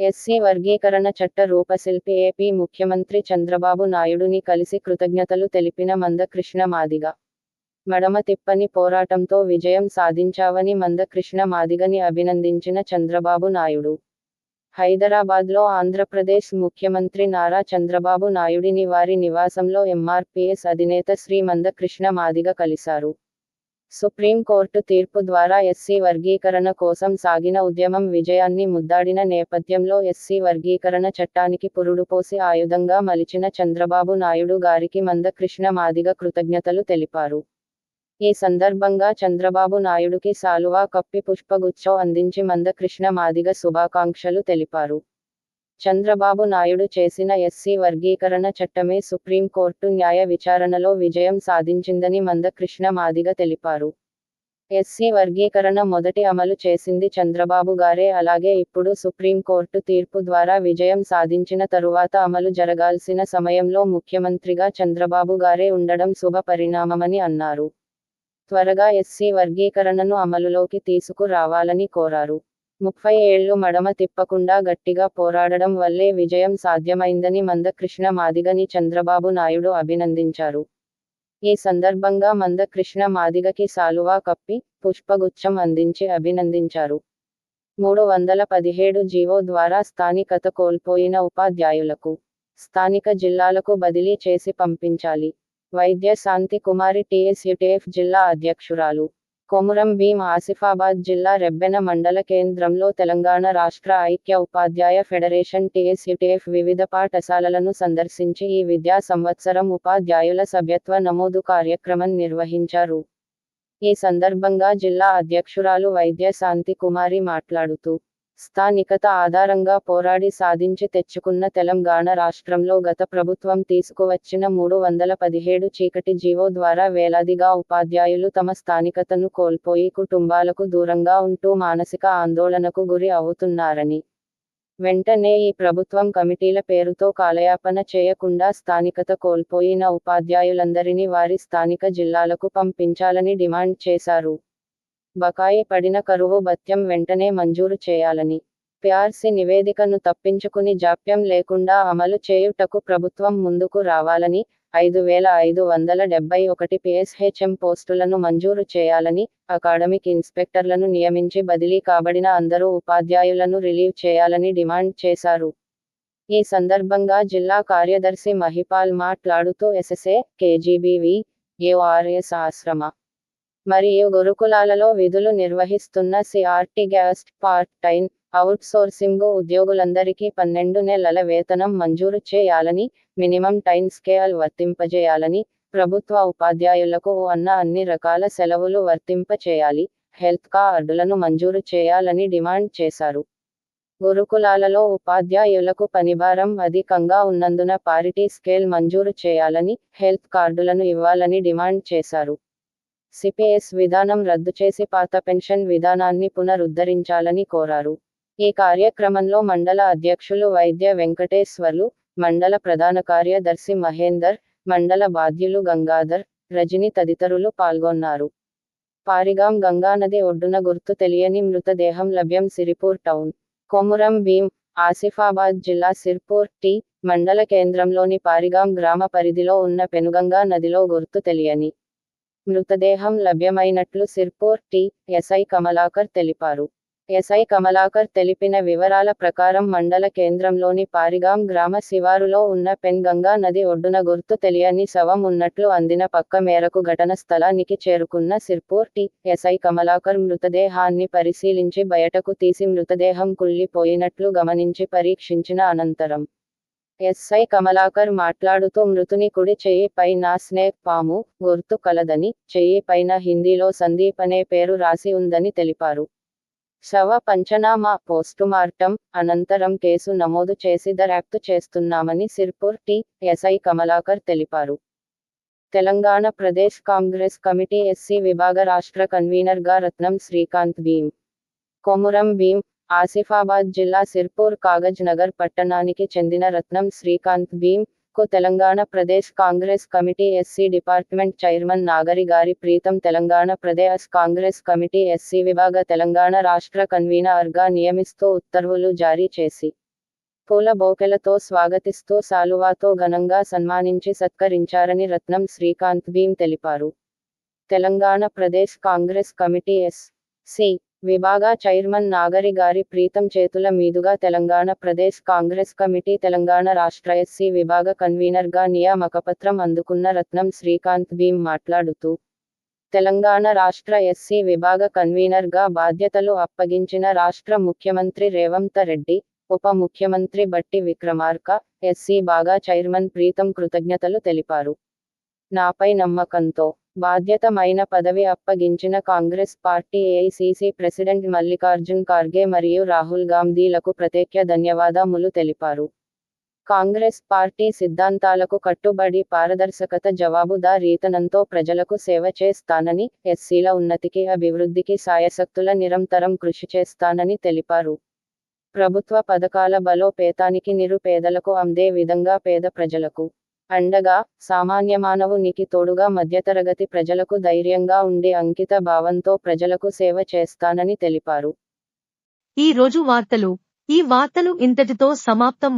SC వర్గీకరణ చట్ట రూపశిల్పి AP ముఖ్యమంత్రి చంద్రబాబు నాయుడుని కలిసి కృతజ్ఞతలు తెలిపిన మందకృష్ణ మాదిగ. మడమ తిప్పని పోరాటంతో విజయం సాధించావని మందకృష్ణ మాదిగని అభినందించిన చంద్రబాబు నాయుడు. హైదరాబాద్లో ఆంధ్రప్రదేశ్ ముఖ్యమంత్రి నారా చంద్రబాబు నాయుడిని వారి నివాసంలో ఎంఆర్పీఎస్ అధినేత శ్రీ మందకృష్ణ మాదిగ కలిశారు. సుప్రీంకోర్టు తీర్పు ద్వారా ఎస్సీ వర్గీకరణ కోసం సాగిన ఉద్యమం విజయాన్ని ముద్దాడిన నేపథ్యంలో ఎస్సీ వర్గీకరణ చట్టానికి పురుడుపోసి ఆయుధంగా మలిచిన చంద్రబాబు నాయుడు గారికి మందకృష్ణ మాదిగ కృతజ్ఞతలు తెలిపారు. ఈ సందర్భంగా చంద్రబాబు నాయుడుకి శాలువా కప్పి పుష్పగుచ్చం అందించి మందకృష్ణ మాదిగ శుభాకాంక్షలు తెలిపారు. చంద్రబాబు నాయుడు చేసిన ఎస్సీ వర్గీకరణ చట్టమే సుప్రీంకోర్టు న్యాయ విచారణలో విజయం సాధించిందని మందకృష్ణ మాదిగ తెలిపారు. ఎస్సీ వర్గీకరణ మొదటి అమలు చేసింది చంద్రబాబు గారే, అలాగే ఇప్పుడు సుప్రీంకోర్టు తీర్పు ద్వారా విజయం సాధించిన తరువాత అమలు జరగాల్సిన సమయంలో ముఖ్యమంత్రిగా చంద్రబాబు గారే ఉండడం శుభ పరిణామమని అన్నారు. త్వరగా ఎస్సీ వర్గీకరణను అమలులోకి తీసుకురావాలని కోరారు. 30 ఏళ్లు మడమ తిప్పకుండా గట్టిగా పోరాడడం వల్లే విజయం సాధ్యమైందని మందకృష్ణ మాదిగని చంద్రబాబు నాయుడు అభినందించారు. ఈ సందర్భంగా మందకృష్ణ మాదిగకి శాలువా కప్పి, పుష్పగుచ్చం అందించి అభినందించారు. 317 జీవో ద్వారా స్థానికత కోల్పోయిన ఉపాధ్యాయులకు స్థానిక జిల్లాలకు బదిలీ చేసి పంపించాలి. వైద్య శాంతి కుమారి టీఎస్యూటీఎఫ్ జిల్లా అధ్యక్షురాలు. కొమురం భీం ఆసిఫాబాద్ జిల్లా రెబ్బెన మండల కేంద్రంలో తెలంగాణ రాష్ట్ర ఐక్య ఉపాధ్యాయ ఫెడరేషన్ టీఎస్యూటీఎఫ్ వివిధ పాఠశాలలను సందర్శించి ఈ విద్యా సంవత్సరం ఉపాధ్యాయుల సభ్యత్వ నమోదు కార్యక్రమం నిర్వహించారు. ఈ సందర్భంగా జిల్లా అధ్యక్షురాలు వైద్య శాంతి కుమారి మాట్లాడుతూ, స్థానికత ఆధారంగా పోరాడి సాధించి తెచ్చుకున్న తెలంగాణ రాష్ట్రంలో గత ప్రభుత్వం తీసుకువచ్చిన 317 చీకటి జీవో ద్వారా వేలాదిగా ఉపాధ్యాయులు తమ స్థానికతను కోల్పోయి కుటుంబాలకు దూరంగా ఉంటూ మానసిక ఆందోళనకు గురి అవుతున్నారని, వెంటనే ఈ ప్రభుత్వం కమిటీల పేరుతో కాలయాపన చేయకుండా స్థానికత కోల్పోయిన ఉపాధ్యాయులందరినీ వారి స్థానిక జిల్లాలకు పంపించాలని డిమాండ్ చేశారు. బకాయి పడిన కరువు భత్యం వెంటనే మంజూరు చేయాలని, పీఆర్సీ నివేదికను తప్పించుకుని జాప్యం లేకుండా అమలు చేయుటకు ప్రభుత్వం ముందుకు రావాలని, 5571 పీఎస్హెచ్ఎం పోస్టులను మంజూరు చేయాలని, అకాడమిక్ ఇన్స్పెక్టర్లను నియమించి బదిలీ కాబడిన అందరూ ఉపాధ్యాయులను రిలీవ్ చేయాలని డిమాండ్ చేశారు. ఈ సందర్భంగా జిల్లా కార్యదర్శి మహిపాల్ మాట్లాడుతూ ఎస్ఎస్ఏ, కేజీబీవీ, యూఆర్ఎస్ ఆశ్రమ మరియు గురుకులాలలో విధులు నిర్వహిస్తున్న CRT గ్యాస్ట్ part time, out sourcing ఉద్యోగులందరికీ 12 నెలల వేతనం మంజూరు చేయాలని, మినిమం టైం స్కేల్ వర్తింపజేయాలని, ప్రభుత్వ ఉపాధ్యాయులకు అన్న అన్ని రకాల సెలవులు వర్తింపచేయాలి, హెల్త్ కార్డులను మంజూరు చేయాలని డిమాండ్ చేశారు. గురుకులాలలో ఉపాధ్యాయులకు పనిభారం అధికంగా ఉన్నందున పారిటీ స్కేల్ మంజూరు చేయాలని, హెల్త్ కార్డులను ఇవ్వాలని డిమాండ్ చేశారు. సిపిఎస్ విధానం రద్దు చేసి పాత పెన్షన్ విధానాన్ని పునరుద్ధరించాలని కోరారు. ఈ కార్యక్రమంలో మండల అధ్యక్షులు వైద్య వెంకటేశ్వర్లు, మండల ప్రధాన కార్యదర్శి మహేందర్, మండల బాధ్యులు గంగాధర్, రజని తదితరులు పాల్గొన్నారు. పారిగాం గంగానది ఒడ్డున గుర్తు తెలియని మృతదేహం లభ్యం సిరిపూర్ టౌన్. కొమురం భీం ఆసిఫాబాద్ జిల్లా సిర్పూర్ టీ మండల కేంద్రంలోని పారిగాం గ్రామ పరిధిలో ఉన్న పెనుగంగా నదిలో గుర్తు తెలియని మృతదేహం లభ్యమైనట్లు సిర్పూర్ టీ ఎస్ఐ కమలాకర్ తెలిపారు. ఎస్ఐ కమలాకర్ తెలిపిన వివరాల ప్రకారం మండల కేంద్రంలోని పారిగాం గ్రామ శివారులో ఉన్న పెన్గంగా నది ఒడ్డున గుర్తు తెలియని శవం ఉన్నట్లు అందిన పక్క మేరకు ఘటన స్థలానికి చేరుకున్న సిర్పూర్ టీ ఎస్ఐ కమలాకర్ మృతదేహాన్ని పరిశీలించి బయటకు తీసి మృతదేహం కుళ్ళిపోయినట్లు గమనించి పరీక్షించిన అనంతరం ఎస్ఐ కమలాకర్ మాట్లాడుతూ మృతుని కుడి చెయ్యి పైన స్నేక్ పాము గుర్తు కలదని, చెయ్యి పైన హిందీలో సందీప్ అనే పేరు రాసి ఉందని తెలిపారు. శవ పంచనామా, పోస్టుమార్టం అనంతరం కేసు నమోదు చేసి దర్యాప్తు చేస్తున్నామని సిర్పూర్ టీ ఎస్ఐ కమలాకర్ తెలిపారు. తెలంగాణ ప్రదేశ్ కాంగ్రెస్ కమిటీ ఎస్సీ విభాగ రాష్ట్ర కన్వీనర్గా రత్నం శ్రీకాంత్ భీం. కొమురం భీం ఆసిఫాబాద్ జిల్లా సిర్పూర్ కాగజ్ నగర్ పట్టణానికి చెందిన రత్నం శ్రీకాంత్ భీం కు Telangana Pradesh Congress committee SC department chairman Nagari గారి ప్రీతం తెలంగాణ ప్రదేశ్ కాంగ్రెస్ కమిటీ ఎస్సీ విభాగ తెలంగాణ రాష్ట్ర కన్వీనర్గా నియమిస్తూ ఉత్తర్వులు జారీ చేసి పూల బొకేలతో స్వాగతిస్తూ శాలువాతో ఘనంగా సన్మానించి సత్కరించారని రత్నం శ్రీకాంత్ భీమ్ తెలిపారు. Telangana Pradesh Congress committee SC. విభాగ చైర్మన్ నాగరి గారి ప్రీతం చేతుల మీదుగా తెలంగాణ ప్రదేశ్ కాంగ్రెస్ కమిటీ తెలంగాణ రాష్ట్ర ఎస్.సి. విభాగ కన్వీనర్గా నియామకపత్రం అందుకున్న రత్నం శ్రీకాంత్ భీమ్ మాట్లాడుతూ, తెలంగాణ రాష్ట్ర ఎస్.సి. విభాగ కన్వీనర్గా బాధ్యతలు అప్పగించిన రాష్ట్ర ముఖ్యమంత్రి రేవంత్ రెడ్డి, ఉప ముఖ్యమంత్రి బట్టి విక్రమార్క, ఎస్.సి. విభాగ చైర్మన్ ప్రీతం కృతజ్ఞతలు తెలిపారు. నాపై నమ్మకంతో బాధ్యతమైన పదవి అప్పగించిన Congress party AICC president Mallikarjun Kharge మరియు రాహుల్ గాంధీలకు ప్రత్యేక ధన్యవాదములు తెలిపారు. కాంగ్రెస్ పార్టీ సిద్ధాంతాలకు కట్టుబడి పారదర్శకత జవాబుదారీతనంతో ప్రజలకు సేవ చేస్తానని, ఎస్సీల ఉన్నతికి అభివృద్ధికి సాయశక్తుల నిరంతరం కృషి చేస్తానని తెలిపారు. ప్రభుత్వ పథకాల బలోపేతానికి నిరుపేదలకు అందే విధంగా పేద ప్రజలకు అండగా, సామాన్య మానవునికి తోడుగా మధ్యతరగతి ప్రజలకు ధైర్యంగా ఉండి అంకిత భావంతో ప్రజలకు సేవ చేస్తానని తెలిపారు. ఈ రోజు వార్తలు ఇంతటితో సమాప్తం.